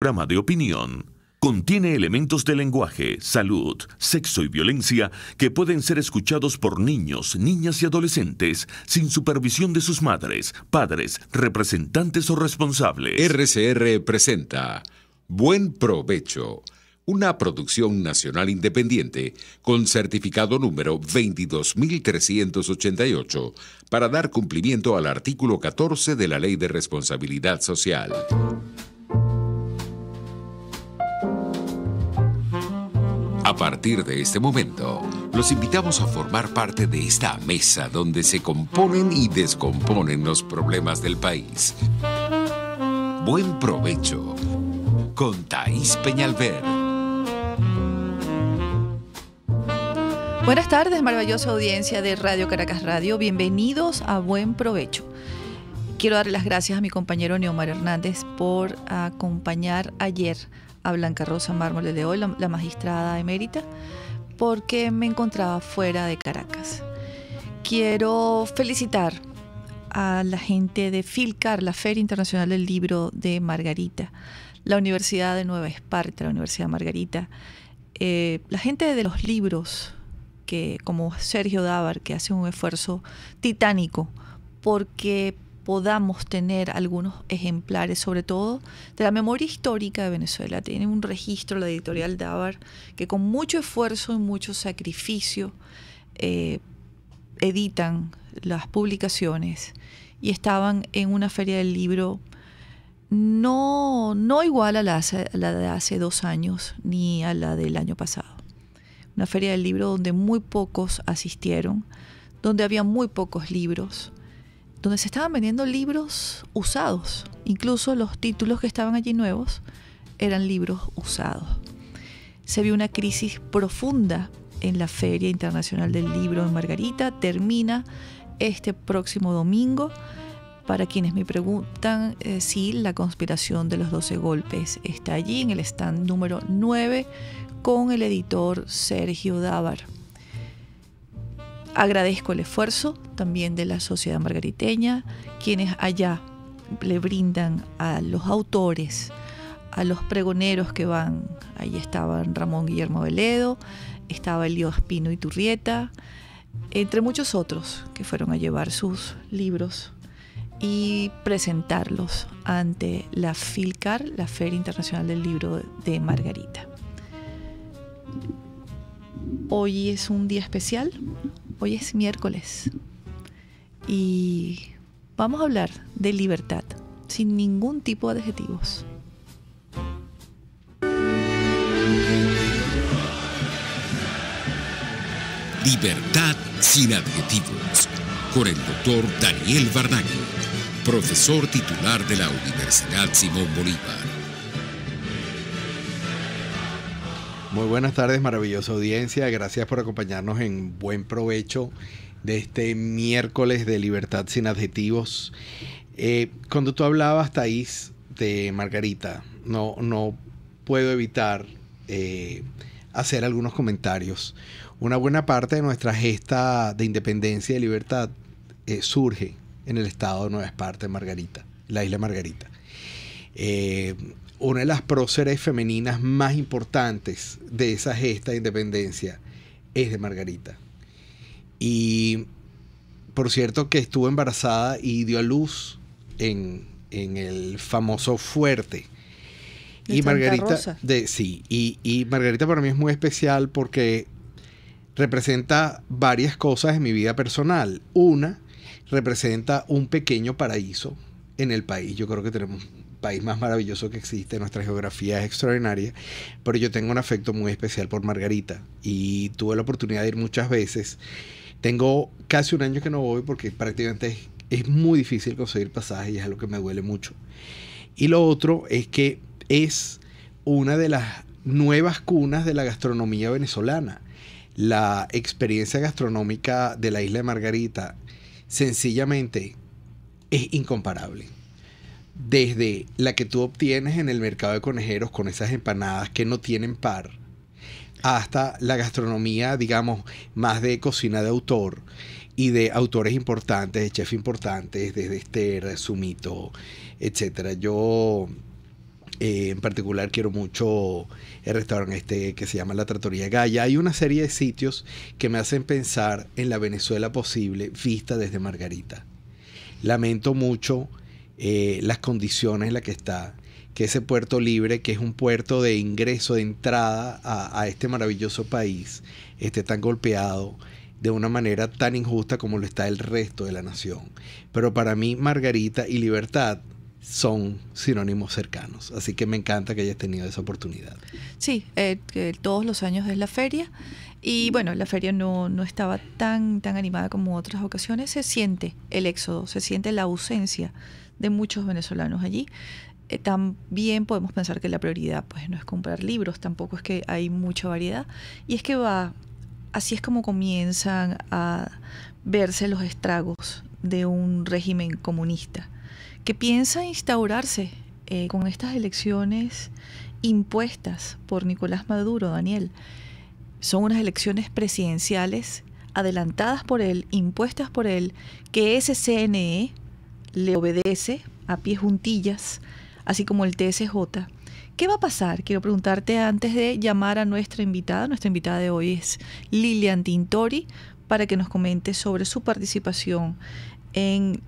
Programa de opinión contiene elementos de lenguaje, salud, sexo y violencia que pueden ser escuchados por niños, niñas y adolescentes sin supervisión de sus madres, padres, representantes o responsables. RCR presenta Buen Provecho, una producción nacional independiente con certificado número 22388 para dar cumplimiento al artículo 14 de la Ley de Responsabilidad Social. A partir de este momento, los invitamos a formar parte de esta mesa donde se componen y descomponen los problemas del país. Buen Provecho, con Thaís Peñalver. Buenas tardes, maravillosa audiencia de Radio Caracas Radio. Bienvenidos a Buen Provecho. Quiero darle las gracias a mi compañero Neomar Hernández por acompañar ayer a Blanca Rosa Mármol de hoy, la magistrada emérita, porque me encontraba fuera de Caracas. Quiero felicitar a la gente de FILCAR, la Feria Internacional del Libro de Margarita, la Universidad de Nueva Esparta, la Universidad Margarita, la gente de los libros, que como Sergio Dávar, que hace un esfuerzo titánico porque podamos tener algunos ejemplares, sobre todo de la memoria histórica de Venezuela. Tiene un registro, la editorial Dávar, que con mucho esfuerzo y mucho sacrificio editan las publicaciones y estaban en una feria del libro no igual a la de hace 2 años ni a la del año pasado. Una feria del libro donde muy pocos asistieron, donde había muy pocos libros, donde se estaban vendiendo libros usados. Incluso los títulos que estaban allí nuevos eran libros usados. Se vio una crisis profunda en la Feria Internacional del Libro en Margarita. Termina este próximo domingo. Para quienes me preguntan si la conspiración de los 12 golpes está allí, en el stand número 9, con el editor Sergio Dávar. Agradezco el esfuerzo también de la sociedad margariteña, quienes allá le brindan a los autores, a los pregoneros que van. Allí estaban Ramón Guillermo Veledo, estaba Elío Espino Iturrieta, entre muchos otros que fueron a llevar sus libros y presentarlos ante la FILCAR, la Feria Internacional del Libro de Margarita. Hoy es un día especial. Hoy es miércoles y vamos a hablar de libertad sin ningún tipo de adjetivos. Libertad sin adjetivos, con el doctor Daniel Barnaghi, profesor titular de la Universidad Simón Bolívar. Muy buenas tardes, maravillosa audiencia. Gracias por acompañarnos en Buen Provecho de este miércoles de Libertad sin adjetivos. Cuando tú hablabas, Thaís, de Margarita, no puedo evitar hacer algunos comentarios. Una buena parte de nuestra gesta de independencia y libertad surge en el estado de Nueva Esparta, en Margarita, la isla Margarita. Una de las próceres femeninas más importantes de esa gesta de independencia es de Margarita. Y por cierto que estuvo embarazada y dio a luz en el famoso fuerte. Y Margarita, y Margarita para mí es muy especial porque representa varias cosas en mi vida personal. Una, representa un pequeño paraíso en el país. Yo creo que tenemos país más maravilloso que existe, nuestra geografía es extraordinaria, pero yo tengo un afecto muy especial por Margarita y tuve la oportunidad de ir muchas veces. Tengo casi 1 año que no voy porque prácticamente es muy difícil conseguir pasajes y es algo que me duele mucho. Y lo otro es que es una de las nuevas cunas de la gastronomía venezolana. La experiencia gastronómica de la isla de Margarita sencillamente es incomparable. Desde la que tú obtienes en el mercado de conejeros con esas empanadas que no tienen par, hasta la gastronomía, digamos, más de cocina de autor y de autores importantes, de chefs importantes, desde Esther, Sumito, etc. Yo En particular quiero mucho el restaurante que se llama La Trattoria Gaya. Hay una serie de sitios que me hacen pensar en la Venezuela posible vista desde Margarita. Lamento mucho las condiciones en las que está, que ese puerto libre, que es un puerto de ingreso, de entrada a este maravilloso país, esté tan golpeado de una manera tan injusta como lo está el resto de la nación. Pero para mí Margarita y Libertad son sinónimos cercanos, así que me encanta que hayas tenido esa oportunidad. Sí, que todos los años es la feria, y bueno, la feria no estaba tan animada como otras ocasiones. Se siente el éxodo, se siente la ausencia de muchos venezolanos allí. También podemos pensar que la prioridad pues no es comprar libros, tampoco es que hay mucha variedad, y es que así es como comienzan a verse los estragos de un régimen comunista que piensa instaurarse con estas elecciones impuestas por Nicolás Maduro, Daniel. Son unas elecciones presidenciales adelantadas por él, impuestas por él, que ese CNE le obedece a pie juntillas, así como el TSJ. ¿Qué va a pasar? Quiero preguntarte antes de llamar a nuestra invitada. Nuestra invitada de hoy es Lilian Tintori, para que nos comente sobre su participación en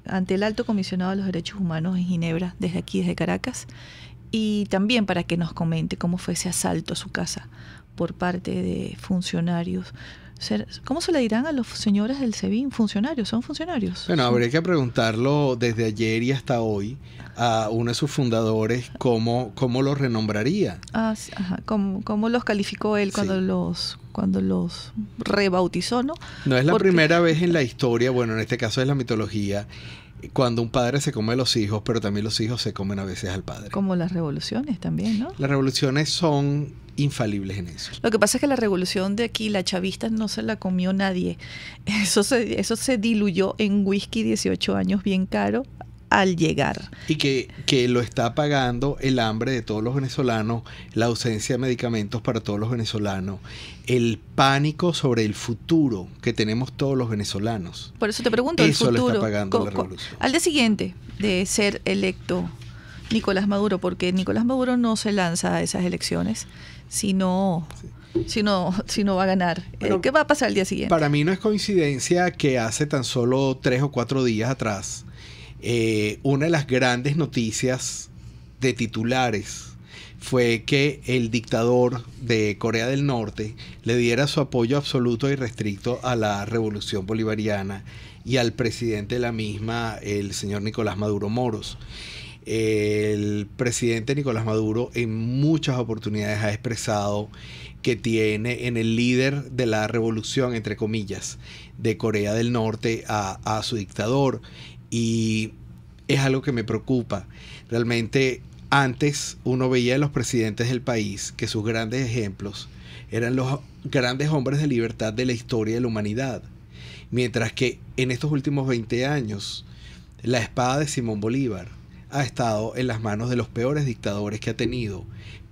ante el Alto Comisionado de los Derechos Humanos en Ginebra, desde Caracas, y también para que nos comente cómo fue ese asalto a su casa por parte de funcionarios. ¿Cómo se le dirán a los señores del SEBIN? ¿Funcionarios? ¿Son funcionarios? Bueno, habría que preguntarlo desde ayer y hasta hoy a uno de sus fundadores cómo lo renombraría. Ajá. ¿Cómo los calificó él cuando los rebautizó, no? No es la primera vez en la historia, bueno, en este caso es la mitología, cuando un padre se come a los hijos, pero también los hijos se comen a veces al padre. Como las revoluciones también, ¿no? Las revoluciones son infalibles en eso. Lo que pasa es que la revolución de aquí, la chavista, no se la comió nadie. Eso se diluyó en whisky 18 años bien caro al llegar. Y que lo está pagando el hambre de todos los venezolanos, la ausencia de medicamentos para todos los venezolanos, el pánico sobre el futuro que tenemos todos los venezolanos. Por eso te pregunto, eso el futuro. Lo está pagando la revolución. Al día siguiente de ser electo Nicolás Maduro, porque Nicolás Maduro no se lanza a esas elecciones, si no va a ganar. Bueno, ¿qué va a pasar el día siguiente? Para mí no es coincidencia que hace tan solo 3 o 4 días atrás, una de las grandes noticias de titulares fue que el dictador de Corea del Norte le diera su apoyo absoluto y irrestricto a la revolución bolivariana y al presidente de la misma, el señor Nicolás Maduro Moros. El presidente Nicolás Maduro en muchas oportunidades ha expresado que tiene en el líder de la revolución, entre comillas, de Corea del Norte a su dictador, y es algo que me preocupa. Realmente antes uno veía a los presidentes del país que sus grandes ejemplos eran los grandes hombres de libertad de la historia de la humanidad, mientras que en estos últimos 20 años la espada de Simón Bolívar ha estado en las manos de los peores dictadores que ha tenido,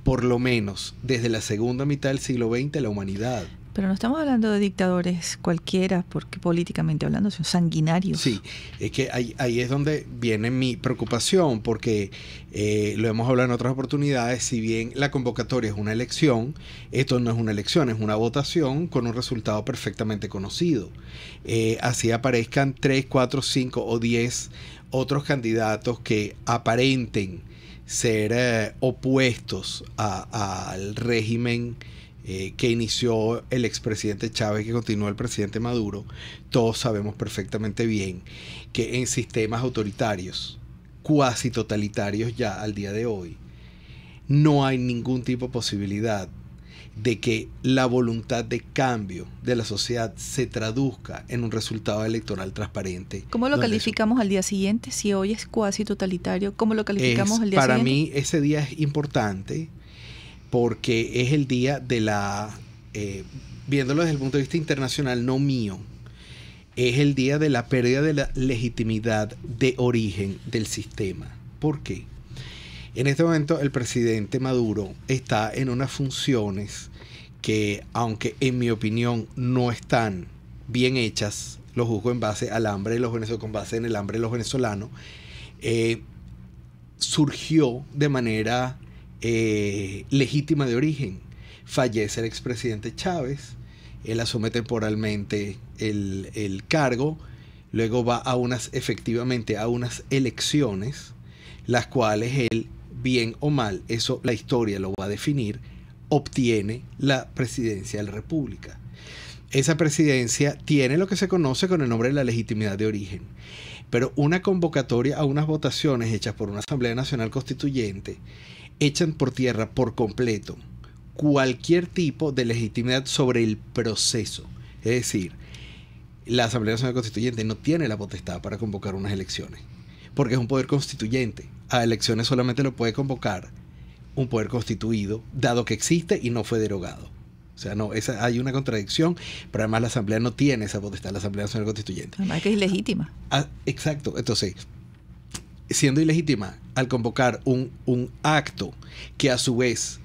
por lo menos desde la segunda mitad del siglo XX, la humanidad. Pero no estamos hablando de dictadores cualquiera, porque políticamente hablando son sanguinarios. Sí, es que ahí es donde viene mi preocupación, porque lo hemos hablado en otras oportunidades. Si bien la convocatoria es una elección, esto no es una elección, es una votación con un resultado perfectamente conocido. Así aparezcan 3, 4, 5 o 10 otros candidatos que aparenten ser opuestos al régimen que inició el expresidente Chávez, que continuó el presidente Maduro. Todos sabemos perfectamente bien que en sistemas autoritarios, cuasi totalitarios ya al día de hoy, no hay ningún tipo de posibilidad de que la voluntad de cambio de la sociedad se traduzca en un resultado electoral transparente. ¿Cómo lo calificamos al día siguiente? Si hoy es cuasi totalitario, ¿cómo lo calificamos el día para siguiente? Para mí ese día es importante porque es el día de viéndolo desde el punto de vista internacional, no mío, es el día de la pérdida de la legitimidad de origen del sistema. ¿Por qué? En este momento el presidente Maduro está en unas funciones que, aunque en mi opinión no están bien hechas, lo juzgo en base al hambre de los venezolanos, con base en el hambre de los venezolanos, surgió de manera legítima de origen. Fallece el expresidente Chávez, él asume temporalmente el cargo, luego va efectivamente a unas elecciones, las cuales él, bien o mal, eso la historia lo va a definir, obtiene la presidencia de la República. Esa presidencia tiene lo que se conoce con el nombre de la legitimidad de origen, pero una convocatoria a unas votaciones hechas por una Asamblea Nacional Constituyente echan por tierra por completo cualquier tipo de legitimidad sobre el proceso. Es decir, la Asamblea Nacional Constituyente no tiene la potestad para convocar unas elecciones, porque es un poder constituyente. A elecciones solamente lo puede convocar un poder constituido, dado que existe y no fue derogado. O sea, no, hay una contradicción, pero además la Asamblea no tiene esa potestad, la Asamblea Nacional Constituyente. Además que es ilegítima. Exacto. Entonces, siendo ilegítima, al convocar un acto que a su vez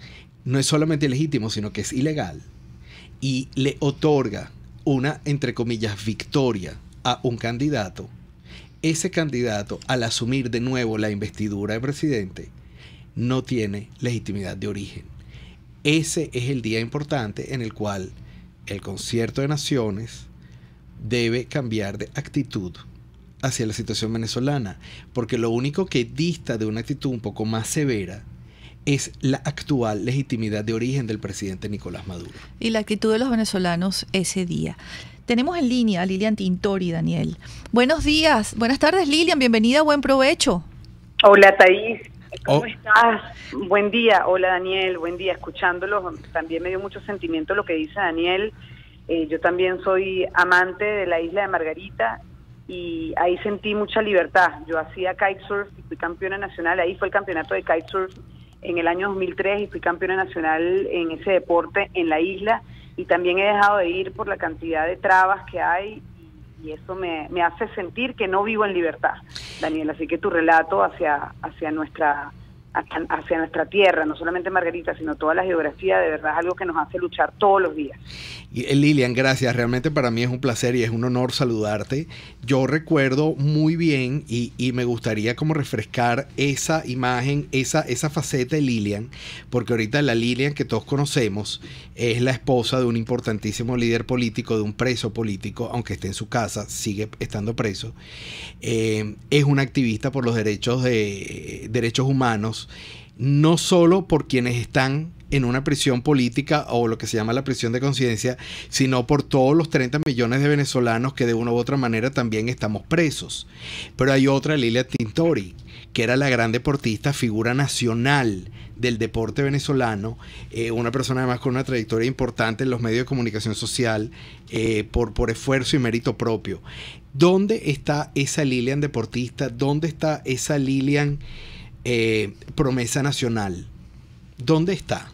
no es solamente ilegítimo, sino que es ilegal, y le otorga una, entre comillas, victoria a un candidato, ese candidato, al asumir de nuevo la investidura de presidente, no tiene legitimidad de origen. Ese es el día importante en el cual el Concierto de Naciones debe cambiar de actitud hacia la situación venezolana, porque lo único que dista de una actitud un poco más severa es la actual legitimidad de origen del presidente Nicolás Maduro. Y la actitud de los venezolanos ese día. Tenemos en línea a Lilian Tintori, Daniel. Buenos días, buenas tardes Lilian, bienvenida, buen provecho. Hola Thaís, ¿cómo estás? Buen día, hola Daniel, buen día, escuchándolo, también me dio mucho sentimiento lo que dice Daniel. Yo también soy amante de la isla de Margarita y ahí sentí mucha libertad. Yo hacía kitesurf y fui campeona nacional, ahí fue el campeonato de kitesurf en el año 2003 y fui campeona nacional en ese deporte en la isla, y también he dejado de ir por la cantidad de trabas que hay y eso me hace sentir que no vivo en libertad, Daniel. Así que tu relato hacia nuestra tierra, no solamente Margarita, sino toda la geografía, de verdad es algo que nos hace luchar todos los días. Y, Lilian, gracias, realmente para mí es un placer y es un honor saludarte. Yo recuerdo muy bien y me gustaría como refrescar esa imagen, esa faceta de Lilian, porque ahorita la Lilian que todos conocemos es la esposa de un importantísimo líder político, de un preso político, aunque esté en su casa, sigue estando preso. Es una activista por los derechos humanos, no solo por quienes están en una prisión política o lo que se llama la prisión de conciencia, sino por todos los 30 millones de venezolanos que de una u otra manera también estamos presos. Pero hay otra, Lilian Tintori, que era la gran deportista, figura nacional del deporte venezolano, una persona además con una trayectoria importante en los medios de comunicación social, por esfuerzo y mérito propio. ¿Dónde está esa Lilian deportista? ¿Dónde está esa Lilian promesa nacional? ¿Dónde está?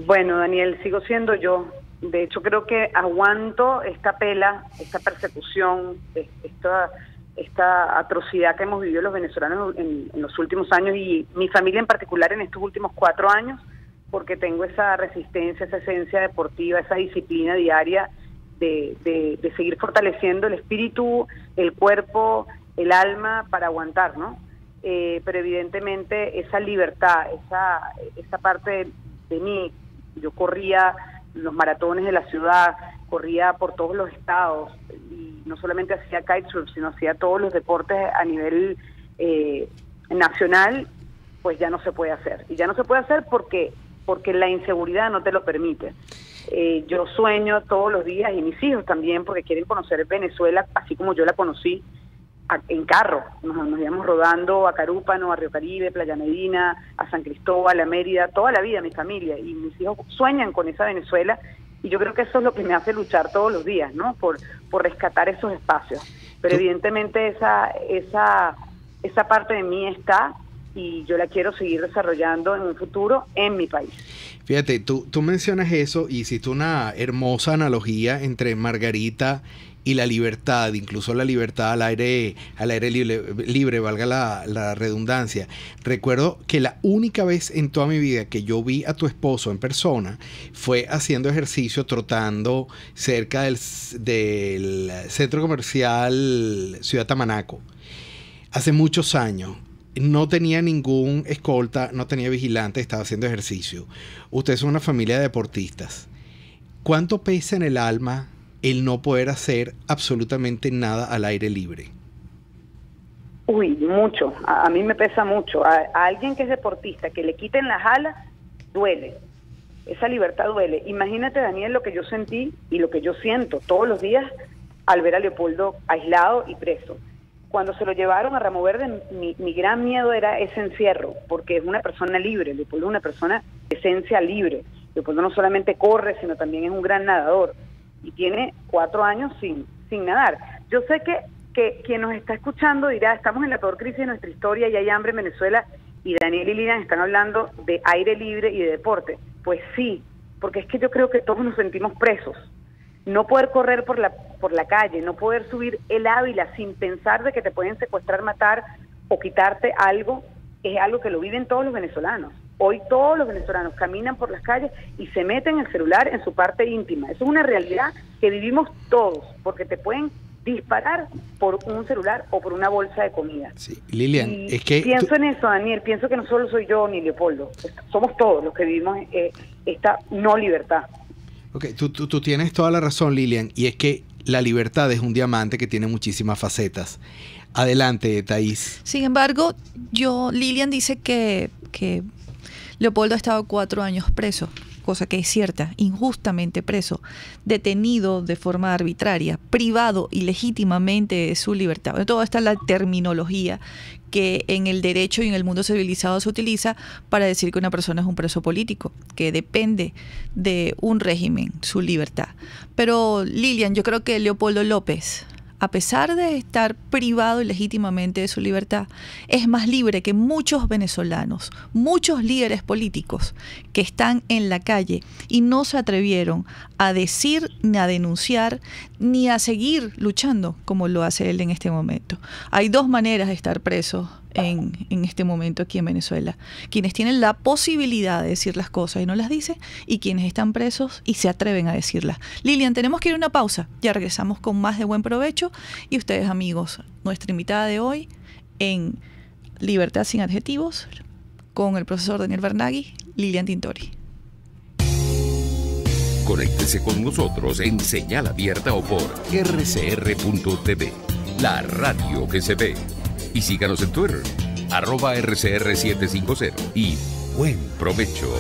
Bueno, Daniel, sigo siendo yo. De hecho, creo que aguanto esta pela, esta persecución, esta atrocidad que hemos vivido los venezolanos en los últimos años, y mi familia en particular en estos últimos 4 años, porque tengo esa resistencia, esa esencia deportiva, esa disciplina diaria de seguir fortaleciendo el espíritu, el cuerpo, el alma para aguantar, ¿no? Pero evidentemente esa libertad, esa parte de mí, yo corría los maratones de la ciudad, corría por todos los estados, y no solamente hacía kitesurf, sino hacía todos los deportes a nivel nacional, pues ya no se puede hacer. Y ya no se puede hacer porque la inseguridad no te lo permite. Yo sueño todos los días, y mis hijos también, porque quieren conocer Venezuela así como yo la conocí, en carro. Nos íbamos rodando a Carúpano, a Río Caribe, Playa Medina, a San Cristóbal, a Mérida, toda la vida mi familia, y mis hijos sueñan con esa Venezuela, y yo creo que eso es lo que me hace luchar todos los días, ¿no? Por rescatar esos espacios. Pero evidentemente esa parte de mí está, y yo la quiero seguir desarrollando en un futuro en mi país. Fíjate, tú mencionas eso y hiciste una hermosa analogía entre Margarita y la libertad, incluso la libertad al aire libre, valga la redundancia. Recuerdo que la única vez en toda mi vida que yo vi a tu esposo en persona fue haciendo ejercicio, trotando cerca del centro comercial Ciudad Tamanaco, hace muchos años. no tenía ningún escolta, no tenía vigilante, estaba haciendo ejercicio. Ustedes son una familia de deportistas. ¿Cuánto pesa en el alma el no poder hacer absolutamente nada al aire libre? Uy, mucho. A mí me pesa mucho. A alguien que es deportista, que le quiten las alas, duele. Esa libertad duele. Imagínate, Daniel, lo que yo sentí y lo que yo siento todos los días al ver a Leopoldo aislado y preso. Cuando se lo llevaron a Ramo Verde, mi gran miedo era ese encierro, porque es una persona libre. Leopoldo es una persona de esencia libre. Leopoldo no solamente corre, sino también es un gran nadador. Y tiene 4 años sin nadar. Yo sé que quien nos está escuchando dirá, estamos en la peor crisis de nuestra historia y hay hambre en Venezuela, y Daniel y Lilian están hablando de aire libre y de deporte. Pues sí, porque es que yo creo que todos nos sentimos presos. No poder correr por la calle, no poder subir el Ávila sin pensar de que te pueden secuestrar, matar o quitarte algo, es algo que lo viven todos los venezolanos. Hoy todos los venezolanos caminan por las calles y se meten el celular en su parte íntima. Eso es una realidad que vivimos todos, porque te pueden disparar por un celular o por una bolsa de comida. Sí, Lilian, y es que pienso en eso, Daniel, pienso que no solo soy yo ni Leopoldo, somos todos los que vivimos esta no libertad. Ok, tú tienes toda la razón, Lilian, y es que la libertad es un diamante que tiene muchísimas facetas. Adelante, Thaís. Sin embargo, Lilian dice que Leopoldo ha estado 4 años preso, cosa que es cierta, injustamente preso, detenido de forma arbitraria, privado ilegítimamente de su libertad. Toda esta es la terminología que en el derecho y en el mundo civilizado se utiliza para decir que una persona es un preso político, que depende de un régimen, su libertad. Pero Lilian, yo creo que Leopoldo López, a pesar de estar privado ilegítimamente de su libertad, es más libre que muchos venezolanos, muchos líderes políticos que están en la calle y no se atrevieron a decir, ni a denunciar, ni a seguir luchando como lo hace él en este momento. Hay 2 maneras de estar preso en este momento aquí en Venezuela: quienes tienen la posibilidad de decir las cosas y no las dicen, y quienes están presos y se atreven a decirlas. Lilian, tenemos que ir a una pausa, ya regresamos con más de Buen Provecho, y ustedes, amigos, nuestra invitada de hoy en Libertad sin Adjetivos, con el profesor Daniel Bernaghi, Lilian Tintori. Conéctese con nosotros en señal abierta o por rcr.tv, la radio que se ve. Y síganos en Twitter, @RCR750. Y buen provecho.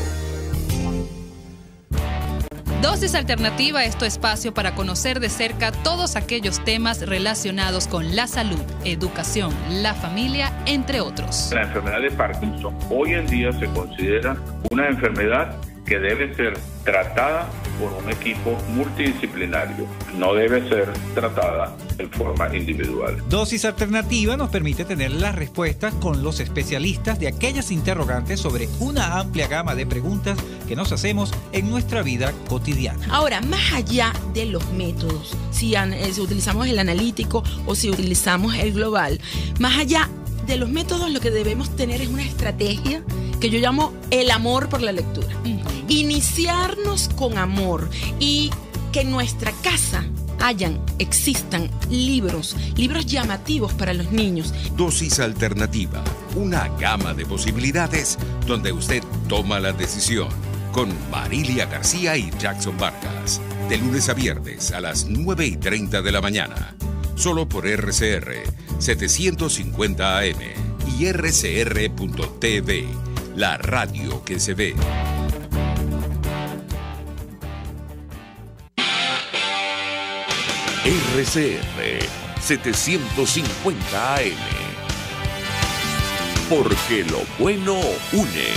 Dosis Alternativa es tu espacio para conocer de cerca todos aquellos temas relacionados con la salud, educación, la familia, entre otros. La enfermedad de Parkinson hoy en día se considera una enfermedad que debe ser tratada por un equipo multidisciplinario, no debe ser tratada en forma individual. Dosis Alternativa nos permite tener las respuestas con los especialistas de aquellas interrogantes sobre una amplia gama de preguntas que nos hacemos en nuestra vida cotidiana. Ahora, más allá de los métodos, si utilizamos el analítico o si utilizamos el global, más allá de los métodos, lo que debemos tener es una estrategia que yo llamo el amor por la lectura. Iniciarnos con amor y que en nuestra casa existan libros llamativos para los niños. Dosis Alternativa, una gama de posibilidades donde usted toma la decisión. Con Marilia García y Jackson Vargas, de lunes a viernes a las 9:30 de la mañana. Solo por RCR 750 AM y rcr.tv, la radio que se ve. RCR 750 AM. Porque lo bueno une.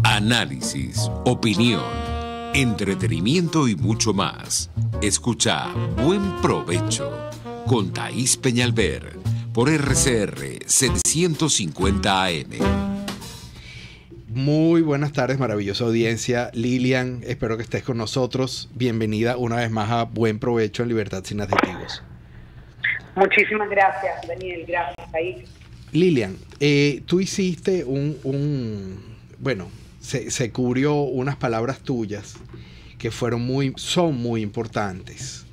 Análisis, opinión, entretenimiento y mucho más. Escucha Buen Provecho con Thaís Peñalver por RCR 750 AM. Muy buenas tardes, maravillosa audiencia. Lilian, espero que estés con nosotros. Bienvenida una vez más a Buen Provecho en Libertad sin Adjetivos. Muchísimas gracias, Daniel. Gracias, Thaís. Lilian, tú hiciste se cubrió unas palabras tuyas que son muy importantes.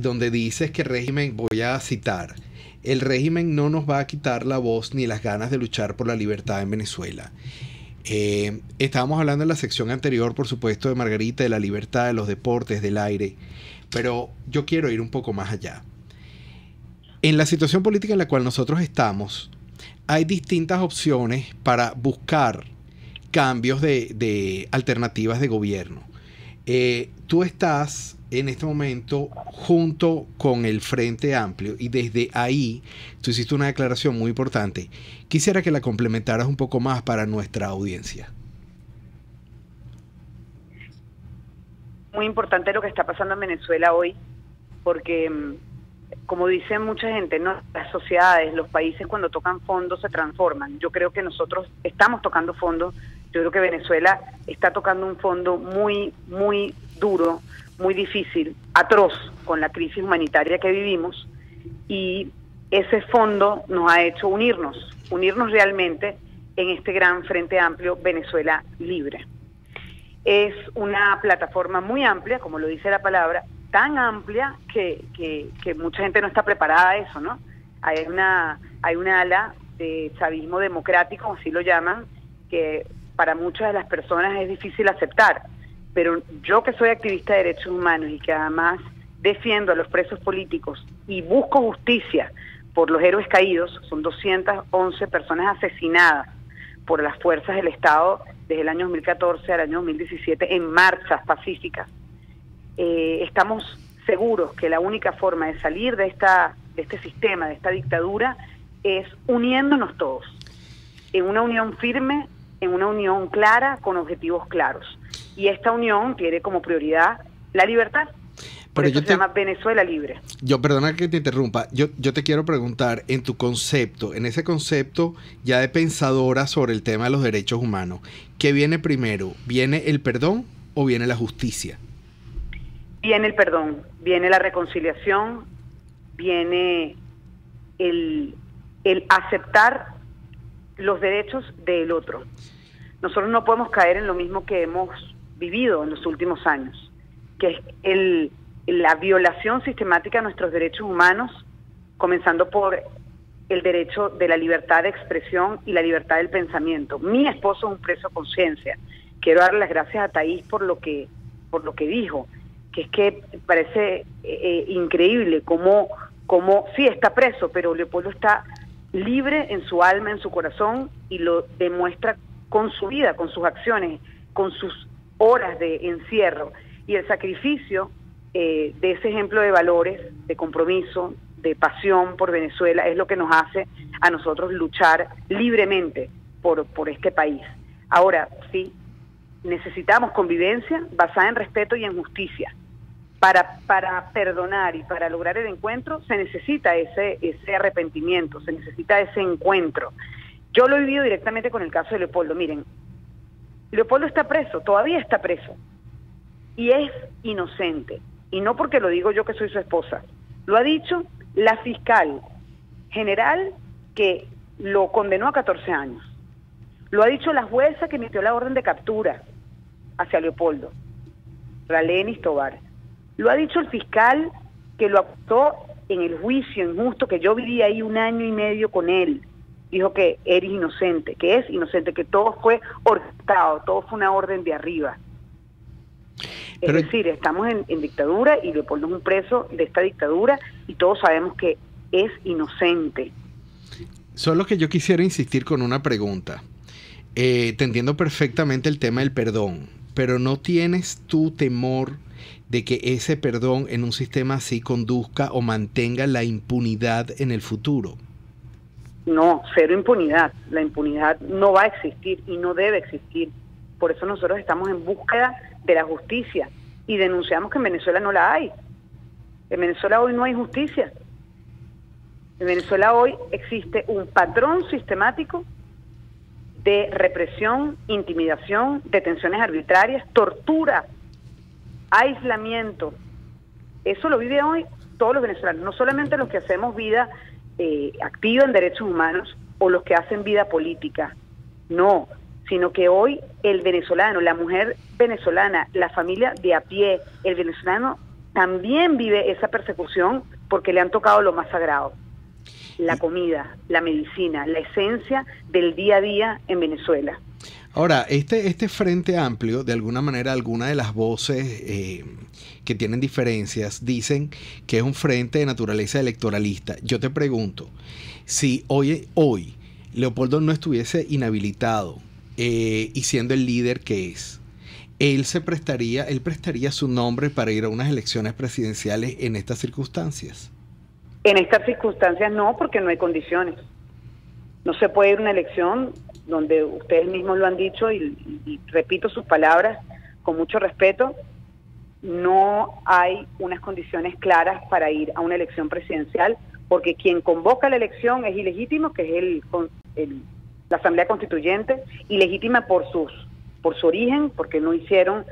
donde dices que el régimen, voy a citar, el régimen no nos va a quitar la voz ni las ganas de luchar por la libertad en Venezuela. Estábamos hablando en la sección anterior, por supuesto, de Margarita, de la libertad, de los deportes, del aire, pero yo quiero ir un poco más allá. En la situación política en la cual nosotros estamos, hay distintas opciones para buscar cambios de alternativas de gobierno. Tú estás en este momento junto con el Frente Amplio y desde ahí tú hiciste una declaración muy importante. Quisiera que la complementaras un poco más para nuestra audiencia. Muy importante lo que está pasando en Venezuela hoy, porque como dicen mucha gente, ¿no? Las sociedades, los países cuando tocan fondo se transforman. Yo creo que nosotros estamos tocando fondo. Yo creo que Venezuela está tocando un fondo muy, muy duro, muy difícil, atroz con la crisis humanitaria que vivimos, y ese fondo nos ha hecho unirnos realmente en este gran Frente Amplio Venezuela Libre. Es una plataforma muy amplia, como lo dice la palabra, tan amplia que mucha gente no está preparada a eso, ¿no? Hay una ala de chavismo democrático, así lo llaman, que para muchas de las personas es difícil aceptar, pero yo que soy activista de derechos humanos y que además defiendo a los presos políticos y busco justicia por los héroes caídos, son 211 personas asesinadas por las fuerzas del Estado desde el año 2014 al año 2017 en marchas pacíficas. Estamos seguros que la única forma de salir de este sistema, de esta dictadura, es uniéndonos todos, en una unión firme, en una unión clara, con objetivos claros. Y esta unión tiene como prioridad la libertad. Por eso se llama Venezuela Libre. Perdona que te interrumpa, yo te quiero preguntar, en tu concepto, en ese concepto ya de pensadora sobre el tema de los derechos humanos, ¿qué viene primero? ¿Viene el perdón o viene la justicia? Viene el perdón, viene la reconciliación, viene el aceptar los derechos del otro. Nosotros no podemos caer en lo mismo que hemos vivido en los últimos años, que es la violación sistemática de nuestros derechos humanos, comenzando por el derecho de la libertad de expresión y la libertad del pensamiento. Mi esposo es un preso de conciencia. Quiero darle las gracias a Thaís por lo que dijo, que es que parece increíble cómo sí está preso, pero Leopoldo está libre en su alma, en su corazón, y lo demuestra con su vida, con sus acciones, con sus horas de encierro. Y el sacrificio de ese ejemplo de valores, de compromiso, de pasión por Venezuela, es lo que nos hace a nosotros luchar libremente por este país. Ahora, sí, necesitamos convivencia basada en respeto y en justicia. Para perdonar y para lograr el encuentro se necesita ese arrepentimiento, se necesita ese encuentro. Yo lo he vivido directamente con el caso de Leopoldo. Miren, Leopoldo está preso, todavía está preso, y es inocente. Y no porque lo digo yo que soy su esposa, lo ha dicho la fiscal general que lo condenó a 14 años. Lo ha dicho la jueza que emitió la orden de captura hacia Leopoldo, Ralenis Tobar. Lo ha dicho el fiscal que lo acusó en el juicio injusto, que yo viví ahí 1 año y medio con él. Dijo que eres inocente, que es inocente, que todo fue orquestado, todo fue una orden de arriba. Es decir, estamos en dictadura y Leopoldo es un preso de esta dictadura y todos sabemos que es inocente. Solo que yo quisiera insistir con una pregunta. Te entiendo perfectamente el tema del perdón, pero ¿no tienes tú temor de que ese perdón en un sistema así conduzca o mantenga la impunidad en el futuro? No, cero impunidad. La impunidad no va a existir y no debe existir. Por eso nosotros estamos en búsqueda de la justicia y denunciamos que en Venezuela no la hay. En Venezuela hoy no hay justicia. En Venezuela hoy existe un patrón sistemático de represión, intimidación, detenciones arbitrarias, tortura, aislamiento. Eso lo vive hoy todos los venezolanos, no solamente los que hacemos vida activa en derechos humanos o los que hacen vida política, no, sino que hoy el venezolano, la mujer venezolana, la familia de a pie, el venezolano también vive esa persecución porque le han tocado lo más sagrado: la comida, la medicina, la esencia del día a día en Venezuela. Ahora, este Frente Amplio, de alguna manera, algunas de las voces que tienen diferencias dicen que es un frente de naturaleza electoralista. Yo te pregunto, si hoy Leopoldo no estuviese inhabilitado y siendo el líder que es, él prestaría su nombre para ir a unas elecciones presidenciales en estas circunstancias. En estas circunstancias no, porque no hay condiciones. No se puede ir a una elección donde ustedes mismos lo han dicho y repito sus palabras con mucho respeto, no hay unas condiciones claras para ir a una elección presidencial, porque quien convoca la elección es ilegítimo, que es la Asamblea Constituyente, ilegítima por su origen, porque no hicieron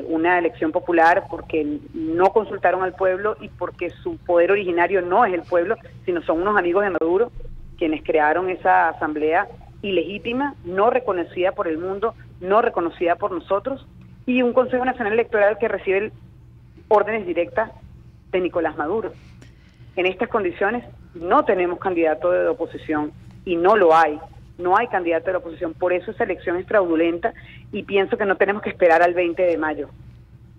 una elección popular, porque no consultaron al pueblo y porque su poder originario no es el pueblo, sino son unos amigos de Maduro quienes crearon esa asamblea ilegítima, no reconocida por el mundo, no reconocida por nosotros, y un Consejo Nacional Electoral que recibe órdenes directas de Nicolás Maduro. En estas condiciones no tenemos candidato de oposición y no lo hay. No hay candidato de la oposición, por eso esa elección es fraudulenta y pienso que no tenemos que esperar al 20 de mayo.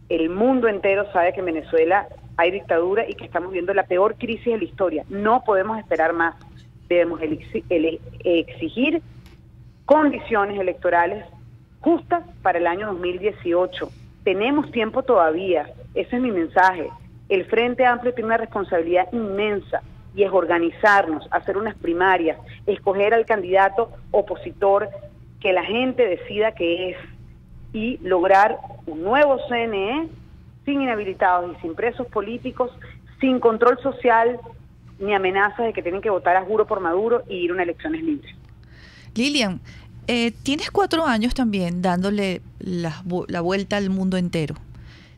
El mundo entero sabe que en Venezuela hay dictadura y que estamos viendo la peor crisis de la historia. No podemos esperar más. Debemos exigir condiciones electorales justas para el año 2018. Tenemos tiempo todavía, ese es mi mensaje. El Frente Amplio tiene una responsabilidad inmensa, y es organizarnos, hacer unas primarias, escoger al candidato opositor que la gente decida que es, y lograr un nuevo CNE sin inhabilitados y sin presos políticos, sin control social ni amenazas de que tienen que votar a juro por Maduro y ir a unas elecciones libres. Lilian, tienes 4 años también dándole la vuelta al mundo entero,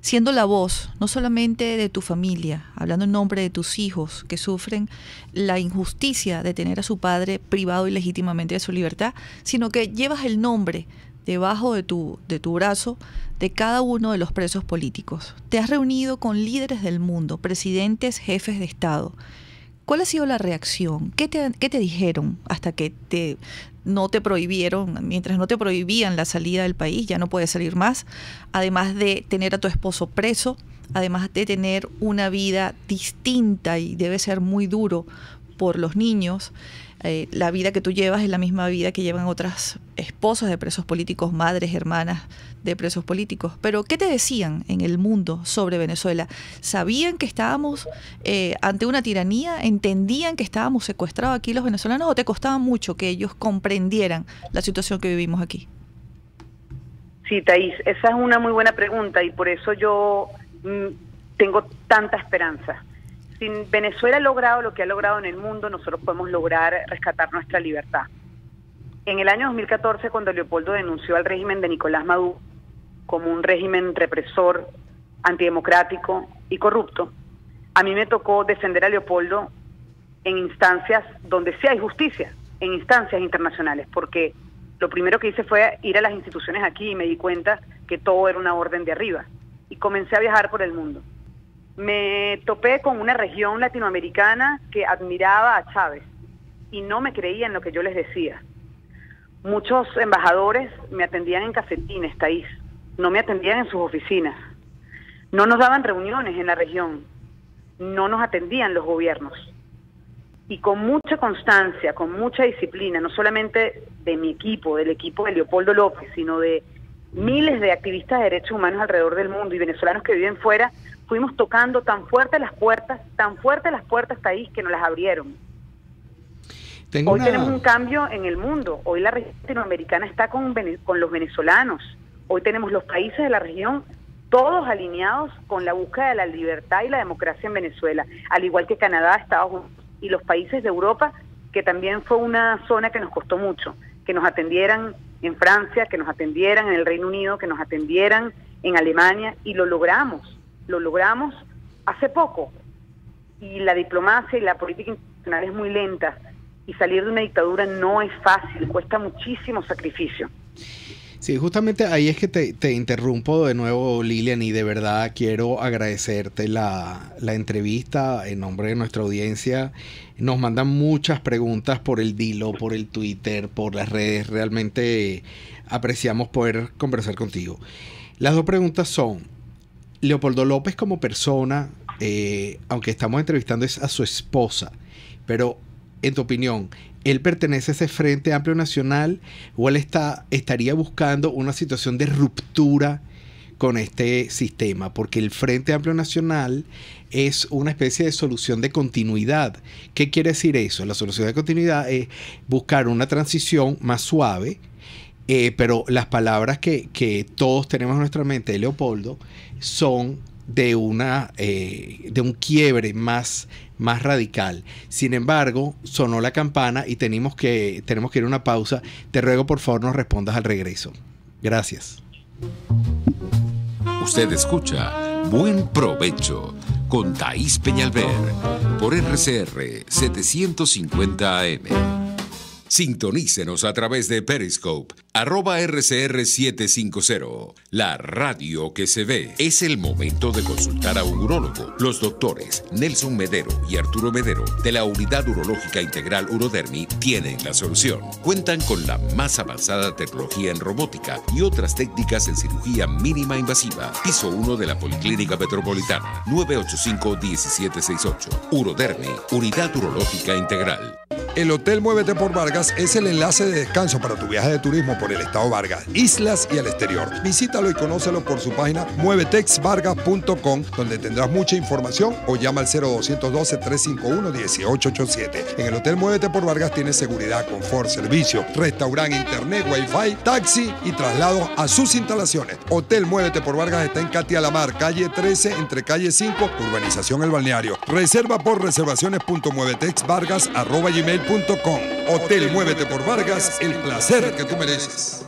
siendo la voz no solamente de tu familia, hablando en nombre de tus hijos que sufren la injusticia de tener a su padre privado ilegítimamente de su libertad, sino que llevas el nombre debajo de tu brazo de cada uno de los presos políticos. Te has reunido con líderes del mundo, presidentes, jefes de Estado. ¿Cuál ha sido la reacción? ¿Qué te dijeron hasta que no te prohibieron, mientras no te prohibían la salida del país, ya no puedes salir más, además de tener a tu esposo preso, además de tener una vida distinta y debe ser muy duro por los niños? La vida que tú llevas es la misma vida que llevan otras esposas de presos políticos, madres, hermanas de presos políticos. Pero ¿qué te decían en el mundo sobre Venezuela? ¿Sabían que estábamos ante una tiranía? ¿Entendían que estábamos secuestrados aquí los venezolanos? ¿O te costaba mucho que ellos comprendieran la situación que vivimos aquí? Sí, Thaís, esa es una muy buena pregunta y por eso yo tengo tanta esperanza. Si Venezuela ha logrado lo que ha logrado en el mundo, nosotros podemos lograr rescatar nuestra libertad. En el año 2014, cuando Leopoldo denunció al régimen de Nicolás Maduro como un régimen represor, antidemocrático y corrupto, a mí me tocó defender a Leopoldo en instancias donde sí hay justicia, en instancias internacionales, porque lo primero que hice fue ir a las instituciones aquí y me di cuenta que todo era una orden de arriba. Y comencé a viajar por el mundo. Me topé con una región latinoamericana que admiraba a Chávez y no me creían lo que yo les decía. Muchos embajadores me atendían en cafetines, Thaís, no me atendían en sus oficinas. No nos daban reuniones en la región, no nos atendían los gobiernos. Y con mucha constancia, con mucha disciplina, no solamente de mi equipo, del equipo de Leopoldo López, sino de miles de activistas de derechos humanos alrededor del mundo y venezolanos que viven fuera, fuimos tocando tan fuerte las puertas, Thaís, que nos las abrieron. Hoy tenemos un cambio en el mundo. Hoy la región latinoamericana está con los venezolanos. Hoy tenemos los países de la región todos alineados con la búsqueda de la libertad y la democracia en Venezuela, al igual que Canadá, Estados Unidos y los países de Europa, que también fue una zona que nos costó mucho, que nos atendieran en Francia, que nos atendieran en el Reino Unido, que nos atendieran en Alemania, y lo logramos hace poco. Y la diplomacia y la política internacional es muy lenta, y salir de una dictadura no es fácil, cuesta muchísimo sacrificio. Sí, justamente ahí es que te interrumpo de nuevo, Lilian, y de verdad quiero agradecerte la entrevista en nombre de nuestra audiencia. Nos mandan muchas preguntas por el Dilo, por el Twitter, por las redes. Realmente apreciamos poder conversar contigo. Las dos preguntas son, Leopoldo López como persona, aunque estamos entrevistando es a su esposa, pero en tu opinión, ¿él pertenece a ese Frente Amplio Nacional o él estaría buscando una situación de ruptura con este sistema? Porque el Frente Amplio Nacional es una especie de solución de continuidad. ¿Qué quiere decir eso? La solución de continuidad es buscar una transición más suave, pero las palabras que todos tenemos en nuestra mente de Leopoldo son de un quiebre más radical. Sin embargo, sonó la campana y tenemos que ir a una pausa. Te ruego por favor nos respondas al regreso. Gracias. Usted escucha Buen Provecho con Thaís Peñalver por RCR 750 AM. Sintonícenos a través de Periscope, @RCR750, la radio que se ve. Es el momento de consultar a un urólogo. Los doctores Nelson Medero y Arturo Medero de la Unidad Urológica Integral Urodermi tienen la solución. Cuentan con la más avanzada tecnología en robótica y otras técnicas en cirugía mínima invasiva. Piso 1 de la Policlínica Metropolitana, 985-1768. Urodermi, Unidad Urológica Integral. El Hotel Muévete por Vargas es el enlace de descanso para tu viaje de turismo por el estado Vargas, islas y el exterior. Visítalo y conócelo por su página muevetexvargas.com, donde tendrás mucha información, o llama al 0212-351-1887. En el Hotel Muévete por Vargas tienes seguridad, confort, servicio, restaurante, internet, wifi, taxi y traslado a sus instalaciones. Hotel Muévete por Vargas está en Katia Lamar, calle 13, entre calle 5, urbanización El Balneario. Reserva por reservaciones.muevetexvargas@gmail.com. Hotel Muévete por Vargas, el placer que tú mereces.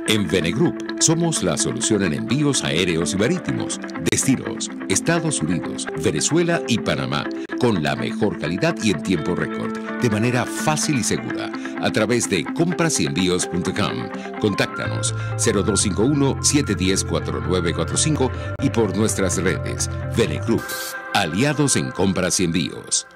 En Venegroup somos la solución en envíos aéreos y marítimos, destinos, Estados Unidos, Venezuela y Panamá, con la mejor calidad y en tiempo récord, de manera fácil y segura, a través de comprasenvíos.com. Contáctanos 0251-710-4945 y por nuestras redes. Venegroup, aliados en compras y envíos.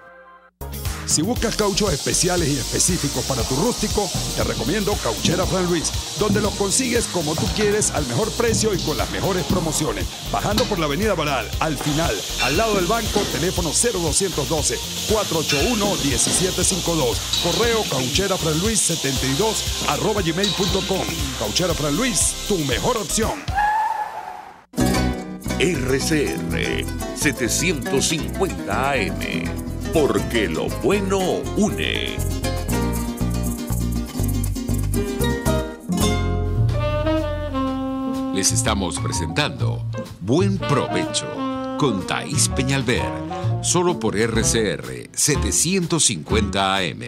Si buscas cauchos especiales y específicos para tu rústico, te recomiendo Cauchera Fran Luis, donde los consigues como tú quieres, al mejor precio y con las mejores promociones. Bajando por la avenida Baral, al final, al lado del banco, teléfono 0212-481-1752. Correo caucherafranluis72@gmail.com. Cauchera Fran Luis, tu mejor opción. RCR 750 AM. Porque lo bueno une. Les estamos presentando Buen Provecho con Thaís Peñalver, solo por RCR 750 AM.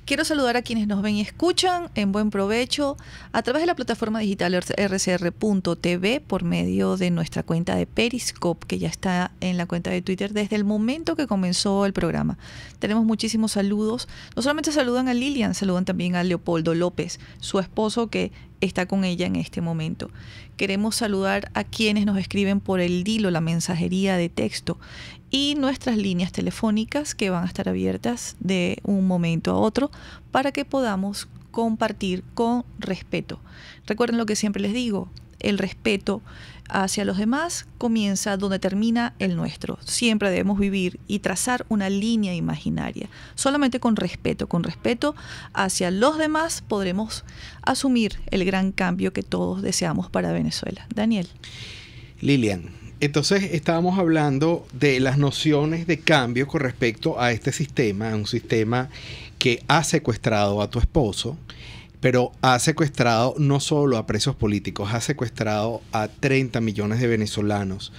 Quiero saludar a quienes nos ven y escuchan en Buen Provecho a través de la plataforma digital rcr.tv por medio de nuestra cuenta de Periscope, que ya está en la cuenta de Twitter desde el momento que comenzó el programa. Tenemos muchísimos saludos. No solamente saludan a Lilian, saludan también a Leopoldo López, su esposo, que está con ella en este momento. Queremos saludar a quienes nos escriben por el Dilo, la mensajería de texto, y nuestras líneas telefónicas que van a estar abiertas de un momento a otro para que podamos compartir con respeto. Recuerden lo que siempre les digo, el respeto hacia los demás comienza donde termina el nuestro. Siempre debemos vivir y trazar una línea imaginaria. Solamente con respeto hacia los demás podremos asumir el gran cambio que todos deseamos para Venezuela. Daniel. Lilian, entonces estábamos hablando de las nociones de cambio con respecto a este sistema, un sistema que ha secuestrado a tu esposo, pero ha secuestrado no solo a presos políticos, ha secuestrado a 30 millones de venezolanos.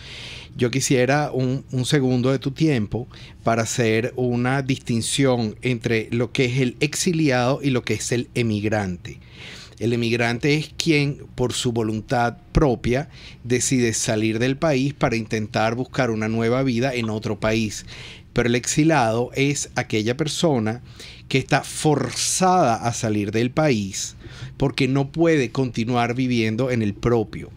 Yo quisiera un segundo de tu tiempo para hacer una distinción entre lo que es el exiliado y lo que es el emigrante. El emigrante es quien, por su voluntad propia, decide salir del país para intentar buscar una nueva vida en otro país. pero el exilado es aquella persona que está forzada a salir del país porque no puede continuar viviendo en el propio.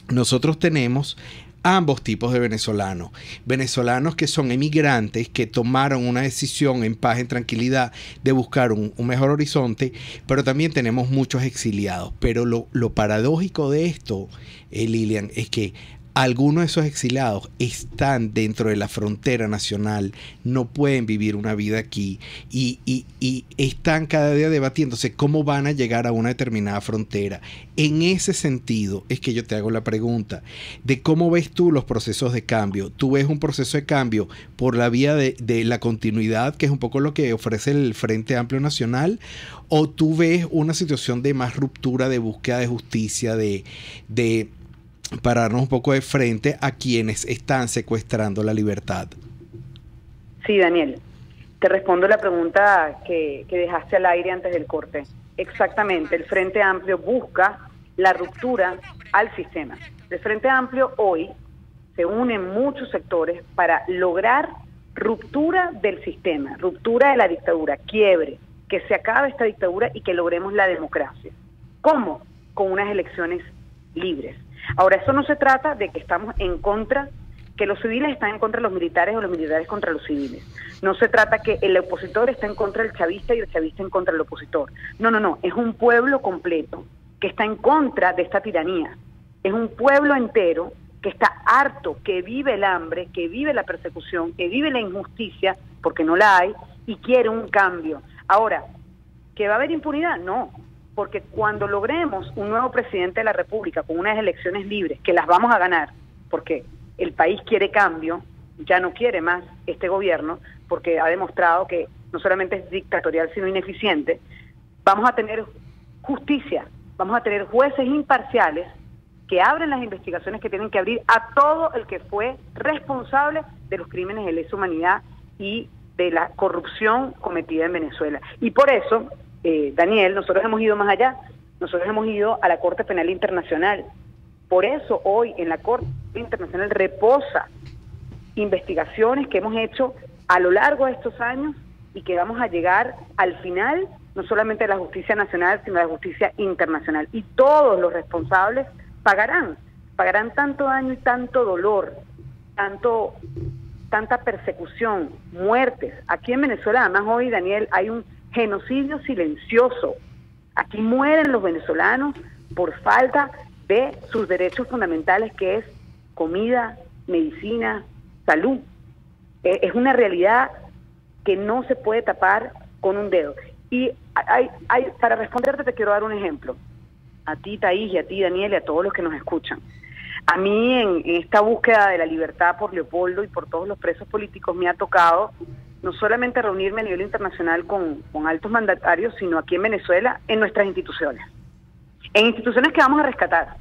Nosotros tenemos ambos tipos de venezolanos. Venezolanos que son emigrantes, que tomaron una decisión en paz, en tranquilidad, de buscar un mejor horizonte, pero también tenemos muchos exiliados. Pero lo paradójico de esto, Lilian, es que algunos de esos exiliados están dentro de la frontera nacional, no pueden vivir una vida aquí y están cada día debatiéndose cómo van a llegar a una determinada frontera. En ese sentido es que yo te hago la pregunta de cómo ves tú los procesos de cambio. ¿Tú ves un proceso de cambio por la vía de la continuidad, que es un poco lo que ofrece el Frente Amplio Nacional, o tú ves una situación de más ruptura, de búsqueda de justicia, de pararnos un poco de frente a quienes están secuestrando la libertad? Sí, Daniel, te respondo la pregunta que dejaste al aire antes del corte. Exactamente, el Frente Amplio busca la ruptura al sistema. El Frente Amplio hoy se une en muchos sectores para lograr ruptura del sistema, ruptura de la dictadura, quiebre, que se acabe esta dictadura y que logremos la democracia. ¿Cómo? Con unas elecciones libres. Ahora, eso no se trata de que estamos en contra, que los civiles están en contra de los militares o los militares contra los civiles. No se trata que el opositor está en contra del chavista y el chavista en contra del opositor. No. Es un pueblo completo que está en contra de esta tiranía. Es un pueblo entero que está harto, que vive el hambre, que vive la persecución, que vive la injusticia, porque no la hay, y quiere un cambio. Ahora, ¿que va a haber impunidad? No. Porque cuando logremos un nuevo presidente de la República con unas elecciones libres, que las vamos a ganar, porque el país quiere cambio, ya no quiere más este gobierno, porque ha demostrado que no solamente es dictatorial, sino ineficiente, vamos a tener justicia, vamos a tener jueces imparciales que abren las investigaciones que tienen que abrir a todo el que fue responsable de los crímenes de lesa humanidad y de la corrupción cometida en Venezuela. Y por eso, Daniel, nosotros hemos ido más allá, nosotros hemos ido a la Corte Penal Internacional. Por eso hoy en la Corte Internacional reposa investigaciones que hemos hecho a lo largo de estos años y que vamos a llegar al final, no solamente de la justicia nacional, sino de la justicia internacional. Y todos los responsables pagarán tanto daño y tanto dolor, tanta persecución, muertes. Aquí en Venezuela, además hoy, Daniel, hay un genocidio silencioso. Aquí mueren los venezolanos por falta de sus derechos fundamentales, que es comida, medicina, salud. Es una realidad que no se puede tapar con un dedo. Y para responderte te quiero dar un ejemplo. A ti, Thaís, y a ti, Daniel, y a todos los que nos escuchan. A mí en esta búsqueda de la libertad por Leopoldo y por todos los presos políticos me ha tocado no solamente reunirme a nivel internacional con altos mandatarios, sino aquí en Venezuela, en nuestras instituciones. En instituciones que vamos a rescatar.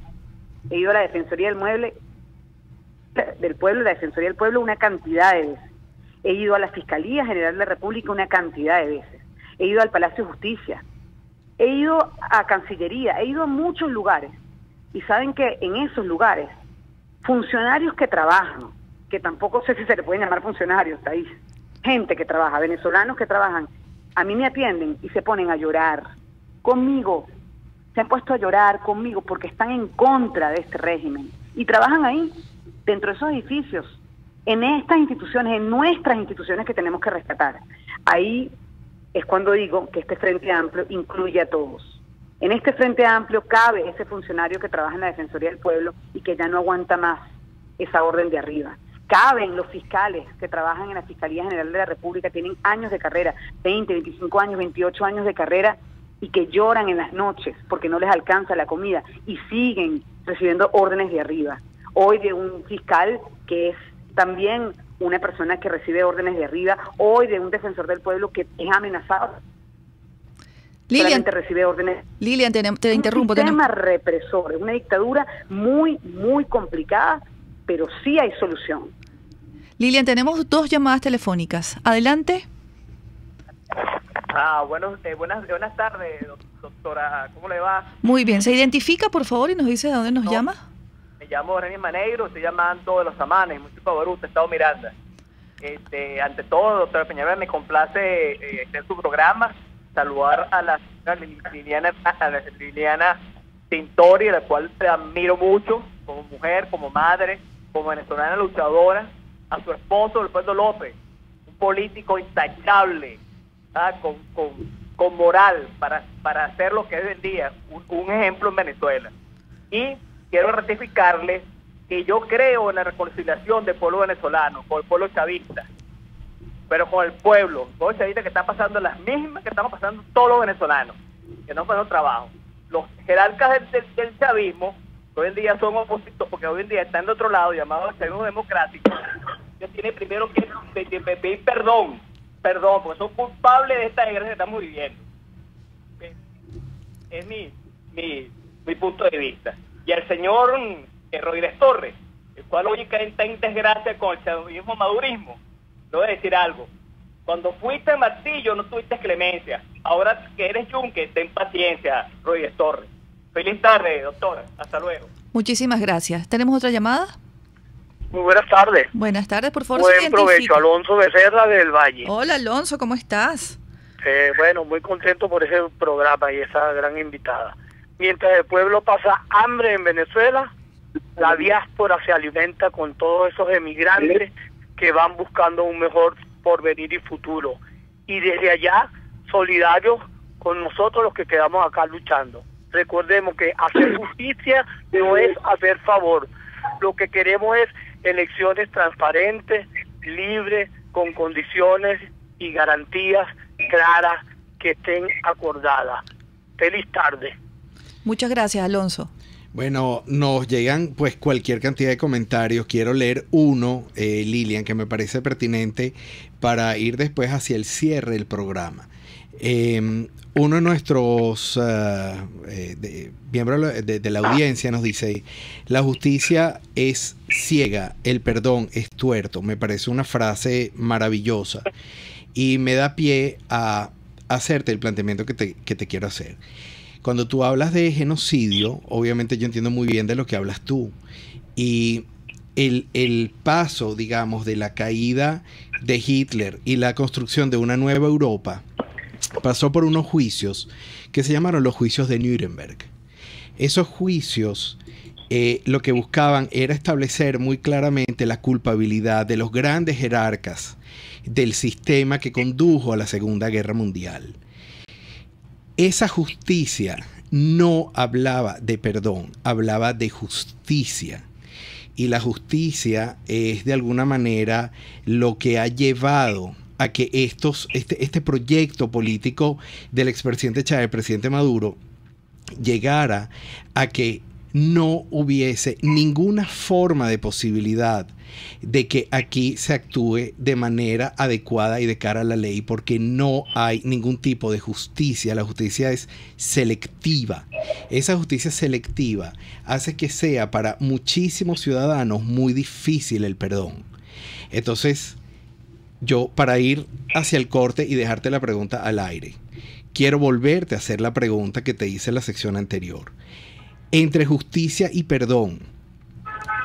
He ido a la Defensoría del Pueblo, la Defensoría del Pueblo una cantidad de veces. He ido a la Fiscalía General de la República una cantidad de veces. He ido al Palacio de Justicia. He ido a Cancillería. He ido a muchos lugares. Y saben que en esos lugares, funcionarios que trabajan, que tampoco sé si se le pueden llamar funcionarios, Thaís, gente que trabaja, venezolanos que trabajan, a mí me atienden y se ponen a llorar conmigo, se han puesto a llorar conmigo porque están en contra de este régimen y trabajan ahí, dentro de esos edificios, en estas instituciones, en nuestras instituciones que tenemos que rescatar. Ahí es cuando digo que este Frente Amplio incluye a todos. En este Frente Amplio cabe ese funcionario que trabaja en la Defensoría del Pueblo y que ya no aguanta más esa orden de arriba. Caben los fiscales que trabajan en la Fiscalía General de la República, tienen años de carrera, 20, 25 años, 28 años de carrera, y que lloran en las noches porque no les alcanza la comida y siguen recibiendo órdenes de arriba. Hoy de un fiscal que es también una persona que recibe órdenes de arriba, hoy de un defensor del pueblo que es amenazado. Lilian, recibe órdenes. Lilian, te interrumpo. Un sistema represor, es una dictadura muy, muy complicada, pero sí hay solución. Lilian, tenemos 2 llamadas telefónicas. Adelante. Buenas tardes, doctora. ¿Cómo le va? Muy bien. ¿Se identifica, por favor, y nos dice de dónde nos llama? Me llamo René Maneiro, estoy llamando de Los Amanes, municipio de Baruta, Estado Miranda. Ante todo, doctora Peñalver, me complace estar en su programa, saludar a la señora Liliana Tintori, a la cual te admiro mucho como mujer, como madre, como venezolana luchadora, a su esposo, Leopoldo López, un político intachable, con moral para hacer lo que es el día, un ejemplo en Venezuela. Y quiero ratificarle que yo creo en la reconciliación del pueblo venezolano, con el pueblo chavista, pero con el pueblo chavista que está pasando las mismas que estamos pasando todos los venezolanos, que no pasando trabajo. Los jerarcas del chavismo, que hoy en día son opositores, porque hoy en día están de otro lado, llamados chavismo democrático, que tiene primero que pedir perdón, porque son culpables de esta desgracia que estamos viviendo. Es mi punto de vista. Y al señor Rodríguez Torres, el cual hoy está en desgracia con el chavismo madurismo, le voy a decir algo. Cuando fuiste martillo no tuviste clemencia. Ahora que eres yunque, ten paciencia, Rodríguez Torres. Feliz tarde, doctora. Hasta luego. Muchísimas gracias. ¿Tenemos otra llamada? Muy buenas tardes. Buenas tardes, por favor. Buen provecho, Alonso Becerra del Valle. Hola, Alonso, ¿cómo estás? Bueno, muy contento por ese programa y esa gran invitada. Mientras el pueblo pasa hambre en Venezuela, la diáspora se alimenta con todos esos emigrantes que van buscando un mejor porvenir y futuro. Y desde allá, solidarios con nosotros los que quedamos acá luchando. Recordemos que hacer justicia no es hacer favor. Lo que queremos es elecciones transparentes, libres, con condiciones y garantías claras que estén acordadas. Feliz tarde. Muchas gracias, Alonso. Bueno, nos llegan pues cualquier cantidad de comentarios. Quiero leer uno, Lilian, que me parece pertinente para ir después hacia el cierre del programa. Uno de nuestros miembros de la audiencia nos dice: la justicia es ciega, el perdón es tuerto. Me parece una frase maravillosa y me da pie a hacerte el planteamiento que te quiero hacer. Cuando tú hablas de genocidio, obviamente yo entiendo muy bien de lo que hablas tú. Y el paso, digamos, de la caída de Hitler y la construcción de una nueva Europa pasó por unos juicios que se llamaron los juicios de Nuremberg. Esos juicios lo que buscaban era establecer muy claramente la culpabilidad de los grandes jerarcas del sistema que condujo a la Segunda Guerra Mundial. Esa justicia no hablaba de perdón, hablaba de justicia. Y la justicia es de alguna manera lo que ha llevado a que este proyecto político del expresidente Chávez, el presidente Maduro, llegara a que no hubiese ninguna forma de posibilidad de que aquí se actúe de manera adecuada y de cara a la ley, porque no hay ningún tipo de justicia. La justicia es selectiva. Esa justicia selectiva hace que sea para muchísimos ciudadanos muy difícil el perdón. Entonces, yo, para ir hacia el corte y dejarte la pregunta al aire, quiero volverte a hacer la pregunta que te hice en la sección anterior. Entre justicia y perdón,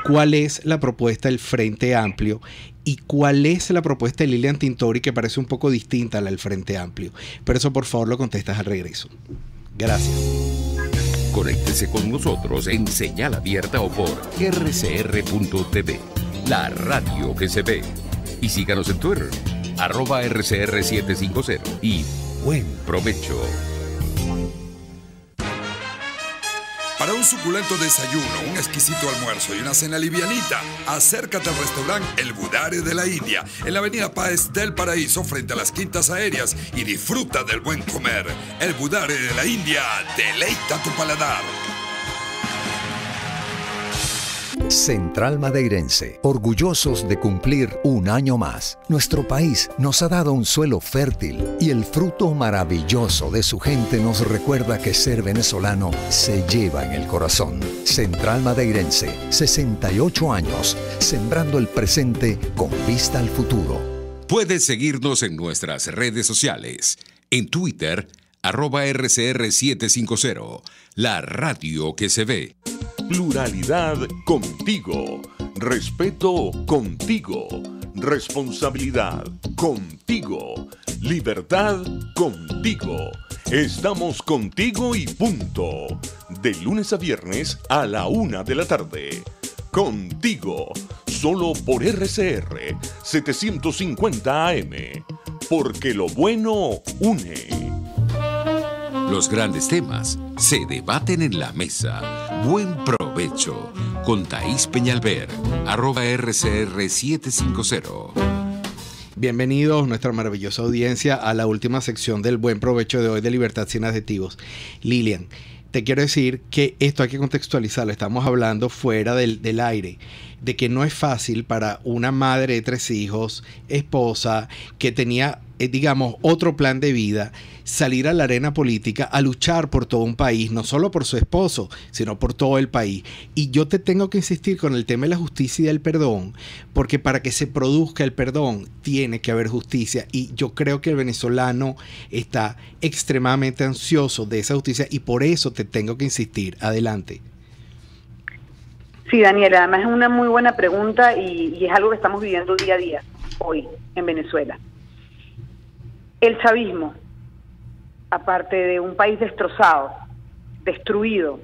¿cuál es la propuesta del Frente Amplio y cuál es la propuesta de Lilian Tintori, que parece un poco distinta a la del Frente Amplio? Pero eso por favor lo contestas al regreso. Gracias. Conéctese con nosotros en señal abierta o por rcr.tv, la radio que se ve. Y síganos en Twitter, @rcr750 y buen provecho. Para un suculento desayuno, un exquisito almuerzo y una cena livianita, acércate al restaurante El Budare de la India, en la avenida Páez del Paraíso, frente a las Quintas Aéreas, y disfruta del buen comer. El Budare de la India, deleita tu paladar. Central Madeirense, orgullosos de cumplir un año más. Nuestro país nos ha dado un suelo fértil y el fruto maravilloso de su gente nos recuerda que ser venezolano se lleva en el corazón. Central Madeirense, 68 años, sembrando el presente con vista al futuro. Puedes seguirnos en nuestras redes sociales. En Twitter, @rcr750, la radio que se ve. Pluralidad contigo. Respeto contigo. responsabilidad contigo, libertad contigo. Estamos contigo y punto. De lunes a viernes a la 1 de la tarde. Contigo, solo por RCR 750 AM. Porque lo bueno une. Los grandes temas se debaten en la mesa. Buen provecho con Thaís Peñalver, @RCR750. Bienvenidos, nuestra maravillosa audiencia, a la última sección del Buen Provecho de hoy de Libertad Sin Adjetivos. Lilian, te quiero decir que esto hay que contextualizarlo. Estamos hablando fuera del aire, de que no es fácil para una madre de 3 hijos, esposa, que tenía, digamos, otro plan de vida, salir a la arena política a luchar por todo un país, no solo por su esposo, sino por todo el país. Y yo te tengo que insistir con el tema de la justicia y del perdón, porque para que se produzca el perdón tiene que haber justicia, y yo creo que el venezolano está extremadamente ansioso de esa justicia, y por eso te tengo que insistir. Adelante. Sí, Daniela, además es una muy buena pregunta y es algo que estamos viviendo día a día hoy en Venezuela. El chavismo, aparte de un país destrozado, destruido,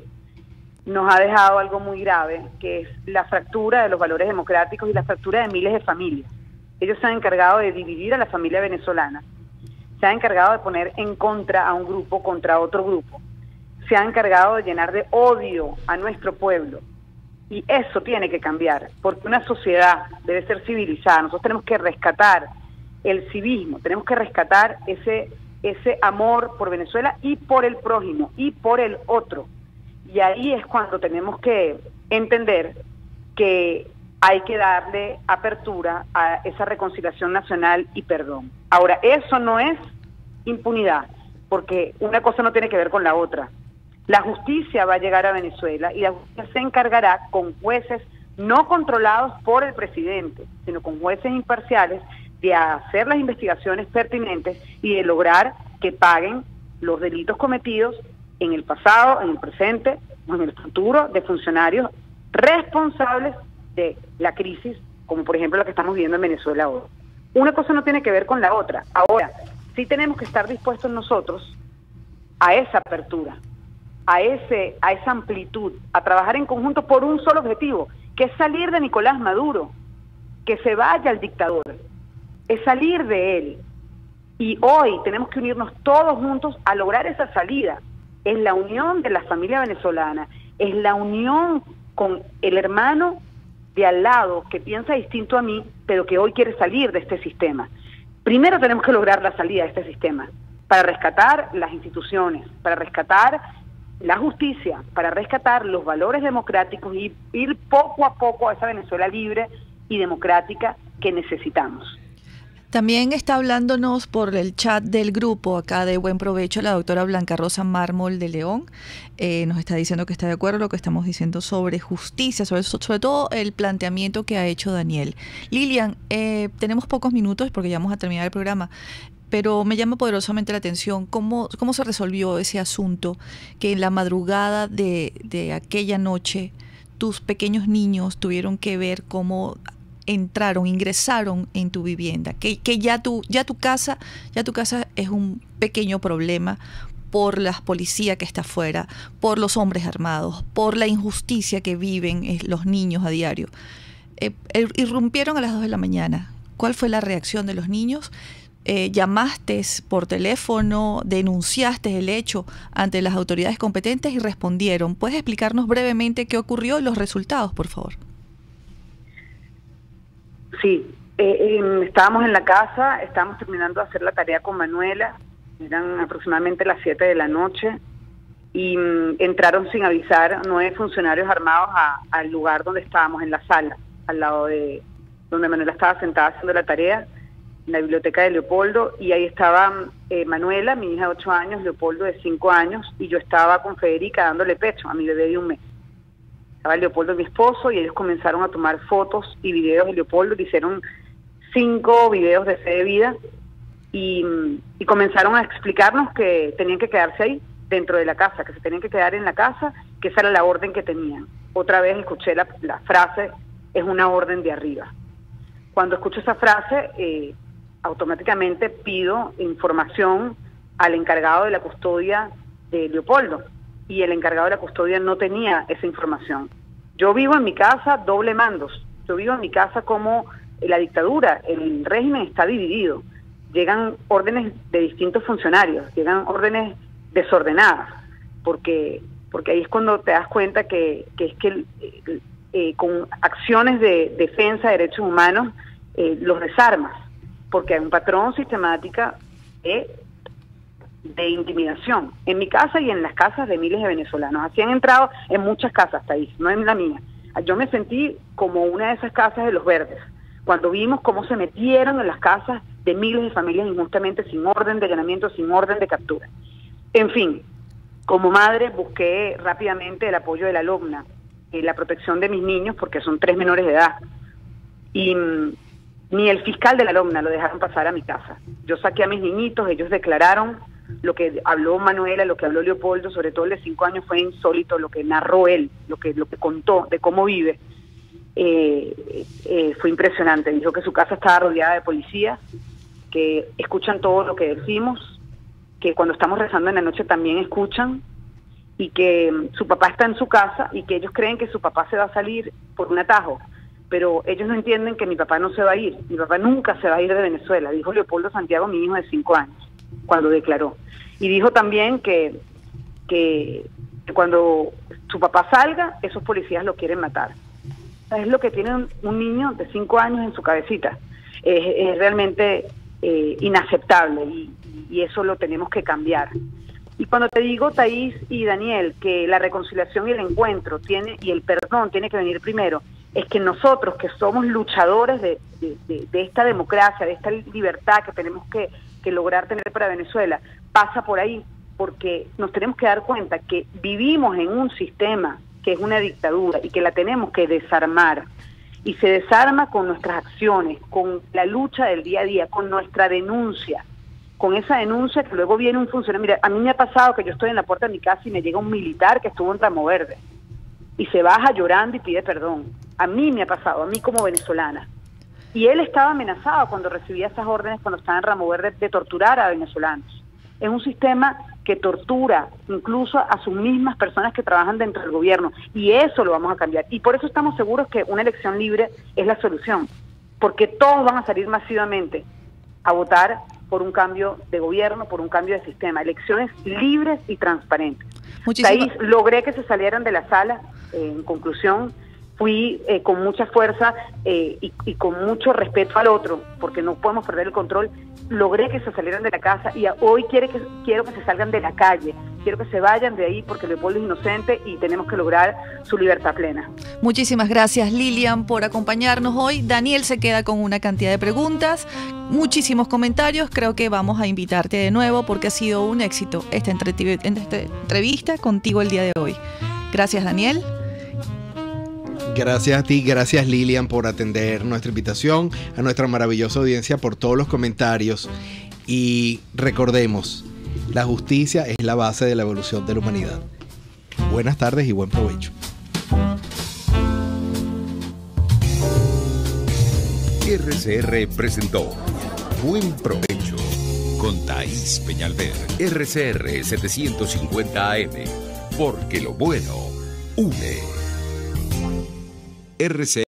nos ha dejado algo muy grave, que es la fractura de los valores democráticos y la fractura de miles de familias. Ellos se han encargado de dividir a la familia venezolana, se han encargado de poner en contra a un grupo contra otro grupo, se han encargado de llenar de odio a nuestro pueblo. Y eso tiene que cambiar, porque una sociedad debe ser civilizada. Nosotros tenemos que rescatar el civismo, tenemos que rescatar ese amor por Venezuela y por el prójimo y por el otro. Y ahí es cuando tenemos que entender que hay que darle apertura a esa reconciliación nacional y perdón. Ahora, eso no es impunidad, porque una cosa no tiene que ver con la otra. La justicia va a llegar a Venezuela y la justicia se encargará con jueces no controlados por el presidente, sino con jueces imparciales, de hacer las investigaciones pertinentes y de lograr que paguen los delitos cometidos en el pasado, en el presente o en el futuro de funcionarios responsables de la crisis, como por ejemplo la que estamos viviendo en Venezuela ahora. Una cosa no tiene que ver con la otra. Ahora, sí tenemos que estar dispuestos nosotros a esa apertura, a esa amplitud, a trabajar en conjunto por un solo objetivo, que es salir de Nicolás Maduro, que se vaya el dictador, es salir de él. Y hoy tenemos que unirnos todos juntos a lograr esa salida. Es la unión de la familia venezolana, es la unión con el hermano de al lado que piensa distinto a mí, pero que hoy quiere salir de este sistema. Primero tenemos que lograr la salida de este sistema, para rescatar las instituciones, para rescatar la justicia, para rescatar los valores democráticos y ir poco a poco a esa Venezuela libre y democrática que necesitamos. También está hablándonos por el chat del grupo acá de Buen Provecho la doctora Blanca Rosa Mármol de León. Nos está diciendo que está de acuerdo con lo que estamos diciendo sobre justicia, sobre todo el planteamiento que ha hecho Daniel. Lilian, tenemos pocos minutos porque ya vamos a terminar el programa, pero me llama poderosamente la atención cómo se resolvió ese asunto, que en la madrugada de aquella noche tus pequeños niños tuvieron que ver cómo ingresaron en tu vivienda, que ya tu casa es un pequeño problema por la policía que está afuera, por los hombres armados, por la injusticia que viven los niños a diario. Irrumpieron a las 2 de la mañana. ¿Cuál fue la reacción de los niños? Llamaste por teléfono, denunciaste el hecho ante las autoridades competentes y respondieron. ¿Puedes explicarnos brevemente qué ocurrió y los resultados, por favor? Sí, estábamos en la casa, estábamos terminando de hacer la tarea con Manuela, eran aproximadamente las 7 de la noche y entraron sin avisar 9 funcionarios armados al lugar donde estábamos, en la sala, al lado de donde Manuela estaba sentada haciendo la tarea, en la biblioteca de Leopoldo, y ahí estaba Manuela, mi hija de 8 años, Leopoldo de 5 años, y yo estaba con Federica dándole pecho a mi bebé de 1 mes. Estaba Leopoldo, mi esposo, y ellos comenzaron a tomar fotos y videos de Leopoldo, le hicieron 5 videos de fe de vida, y comenzaron a explicarnos que tenían que quedarse ahí, dentro de la casa, que se tenían que quedar en la casa, que esa era la orden que tenían. Otra vez escuché la frase, es una orden de arriba. Cuando escucho esa frase, automáticamente pido información al encargado de la custodia de Leopoldo, y el encargado de la custodia no tenía esa información. Yo vivo en mi casa doble mandos, yo vivo en mi casa como la dictadura, el régimen está dividido, llegan órdenes de distintos funcionarios, llegan órdenes desordenadas, porque ahí es cuando te das cuenta que es que con acciones de defensa de derechos humanos los desarmas, porque hay un patrón sistemática de intimidación en mi casa y en las casas de miles de venezolanos. Así han entrado en muchas casas, Thais, no en la mía. Yo me sentí como una de esas casas de los verdes, cuando vimos cómo se metieron en las casas de miles de familias injustamente, sin orden de allanamiento, sin orden de captura. En fin, como madre busqué rápidamente el apoyo de la alumna, la protección de mis niños, porque son 3 menores de edad, y ni el fiscal de la alumna lo dejaron pasar a mi casa. Yo saqué a mis niñitos, ellos declararon. Lo que habló Manuela, lo que habló Leopoldo, sobre todo el de 5 años, fue insólito. Lo que narró él, lo que contó de cómo vive, fue impresionante. Dijo que su casa estaba rodeada de policías, que escuchan todo lo que decimos, que cuando estamos rezando en la noche también escuchan, y que su papá está en su casa y que ellos creen que su papá se va a salir por un atajo, pero ellos no entienden que mi papá no se va a ir. Mi papá nunca se va a ir de Venezuela, dijo Leopoldo Santiago, mi hijo de 5 años, cuando declaró. Y dijo también que cuando su papá salga, esos policías lo quieren matar. Es lo que tiene un niño de 5 años en su cabecita. Es realmente inaceptable, y eso lo tenemos que cambiar. Y cuando te digo, Thais y Daniel, que la reconciliación y el encuentro y el perdón tiene que venir primero, es que nosotros, que somos luchadores de esta democracia, de esta libertad que tenemos que lograr tener para Venezuela, pasa por ahí, porque nos tenemos que dar cuenta que vivimos en un sistema que es una dictadura y que la tenemos que desarmar, y se desarma con nuestras acciones, con la lucha del día a día, con nuestra denuncia, con esa denuncia que luego viene un funcionario. Mira, a mí me ha pasado que yo estoy en la puerta de mi casa y me llega un militar que estuvo en Ramo Verde y se baja llorando y pide perdón. A mí me ha pasado, a mí como venezolana. Y él estaba amenazado cuando recibía esas órdenes, cuando estaba en Ramo Verde, de torturar a venezolanos. Es un sistema que tortura incluso a sus mismas personas que trabajan dentro del gobierno, y eso lo vamos a cambiar. Y por eso estamos seguros que una elección libre es la solución, porque todos van a salir masivamente a votar por un cambio de gobierno, por un cambio de sistema, elecciones libres y transparentes. Thais, logré que se salieran de la sala. En conclusión, fui con mucha fuerza y con mucho respeto al otro, porque no podemos perder el control. Logré que se salieran de la casa, y hoy quiero que se salgan de la calle, quiero que se vayan de ahí, porque Leopoldo es inocente y tenemos que lograr su libertad plena. Muchísimas gracias, Lilian, por acompañarnos hoy. Daniel se queda con una cantidad de preguntas, muchísimos comentarios. Creo que vamos a invitarte de nuevo, porque ha sido un éxito esta entrevista contigo el día de hoy. Gracias, Daniel. Gracias a ti, gracias Lilian por atender nuestra invitación, a nuestra maravillosa audiencia por todos los comentarios, y recordemos, la justicia es la base de la evolución de la humanidad. Buenas tardes y buen provecho. RCR presentó Buen Provecho con Thais Peñalver. RCR 750 AM, porque lo bueno une. RCR